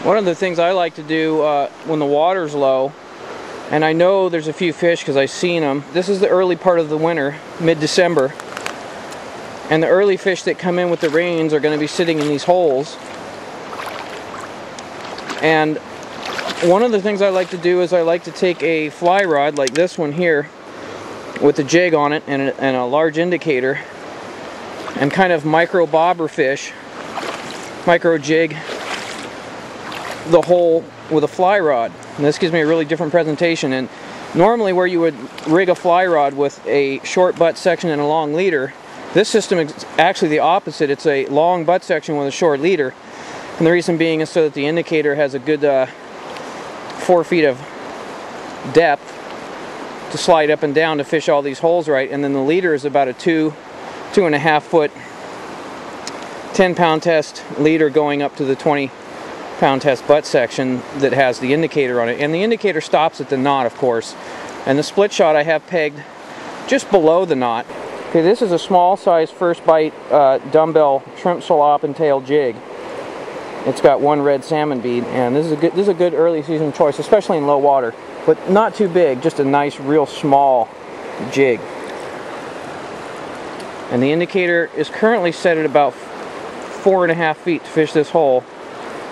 One of the things I like to do when the water's low, and I know there's a few fish because I've seen them. This is the early part of the winter, mid-December, and the early fish that come in with the rains are going to be sitting in these holes. And one of the things I like to do is I like to take a fly rod like this one here with a jig on it and a large indicator and kind of micro bobber fish, micro jig the hole with a fly rod. And this gives me a really different presentation. And normally where you would rig a fly rod with a short butt section and a long leader, this system is actually the opposite. It's a long butt section with a short leader. And the reason being is so that the indicator has a good 4 feet of depth to slide up and down to fish all these holes right. And then the leader is about a 2.5 foot 10-pound test leader going up to the 20-pound test butt section that has the indicator on it. And the indicator stops at the knot, of course. And the split shot I have pegged just below the knot. Okay, this is a small size first bite dumbbell shrimp scallop and tail jig. It's got one red salmon bead, and this is a good early season choice, especially in low water. But not too big, just a nice, real small jig. And the indicator is currently set at about 4.5 feet to fish this hole.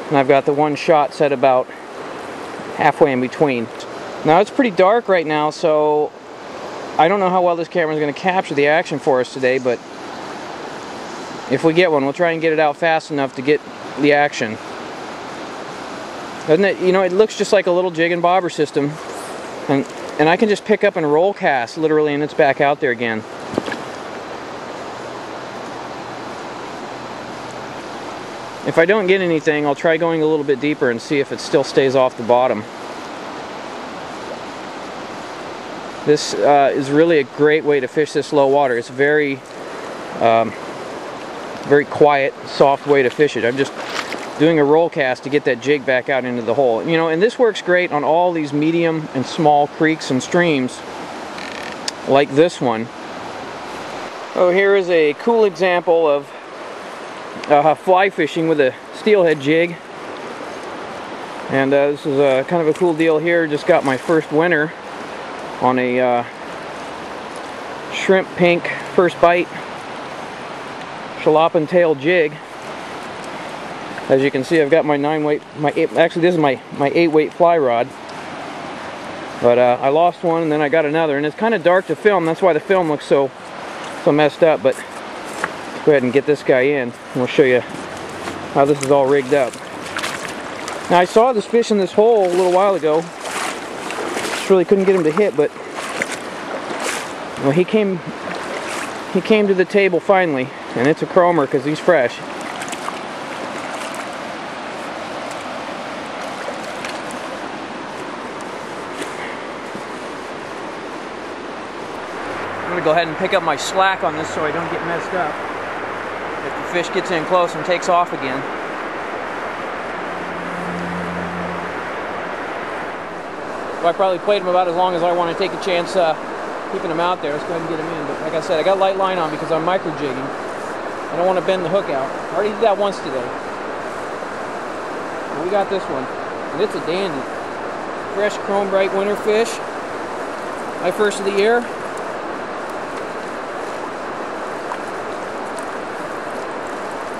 And I've got the one shot set about halfway in between. Now it's pretty dark right now, so I don't know how well this camera is going to capture the action for us today, but if we get one, we'll try and get it out fast enough to get the action. Doesn't it? You know, it looks just like a little jig and bobber system, and I can just pick up and roll cast literally, and it's back out there again. If I don't get anything, I'll try going a little bit deeper and see if it still stays off the bottom. This is really a great way to fish this low water. It's very very quiet, soft way to fish it. I'm just doing a roll cast to get that jig back out into the hole. You know, and this works great on all these medium and small creeks and streams like this one. Oh, here is a cool example of fly fishing with a steelhead jig. And this is kind of a cool deal here. Just got my first winner on a shrimp pink first bite scallop and tail jig. As you can see, I've got my 9-weight, actually this is my 8-weight fly rod. But I lost one and then I got another, and it's kind of dark to film. That's why the film looks so messed up. But let's go ahead and get this guy in, and we'll show you how this is all rigged up. Now I saw this fish in this hole a little while ago. Just really couldn't get him to hit, but well, he came to the table finally, and it's a chromer because he's fresh. I'm going to go ahead and pick up my slack on this so I don't get messed up if the fish gets in close and takes off again. Well, I probably played him about as long as I want to take a chance keeping him out there. Let's go ahead and get him in. But like I said, I got light line on because I'm micro jigging. I don't want to bend the hook out. I already did that once today. But we got this one, and it's a dandy. Fresh chrome bright winter fish. My first of the year.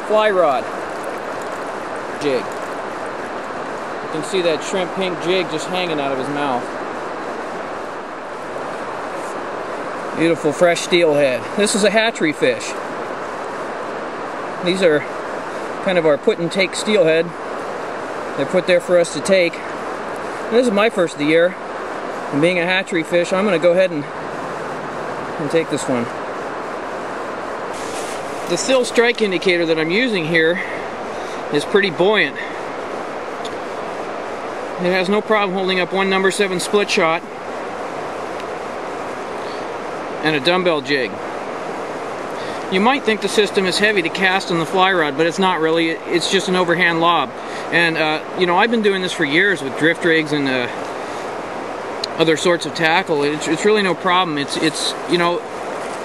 Fly rod jig. You can see that shrimp pink jig just hanging out of his mouth. Beautiful fresh steelhead. This is a hatchery fish. These are kind of our put and take steelhead. They're put there for us to take. And this is my first of the year. And being a hatchery fish, I'm going to go ahead and take this one. The sill strike indicator that I'm using here is pretty buoyant. It has no problem holding up one number 7 split shot and a dumbbell jig. You might think the system is heavy to cast on the fly rod, but it's not really. It's just an overhand lob. And you know, I've been doing this for years with drift rigs and other sorts of tackle. It's really no problem. It's you know,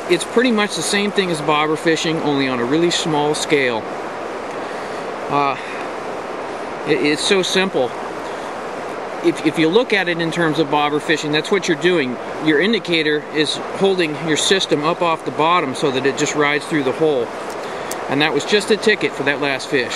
it's pretty much the same thing as bobber fishing, only on a really small scale. It's so simple. If you look at it in terms of bobber fishing, that's what you're doing. Your indicator is holding your system up off the bottom so that it just rides through the hole. And that was just a ticket for that last fish.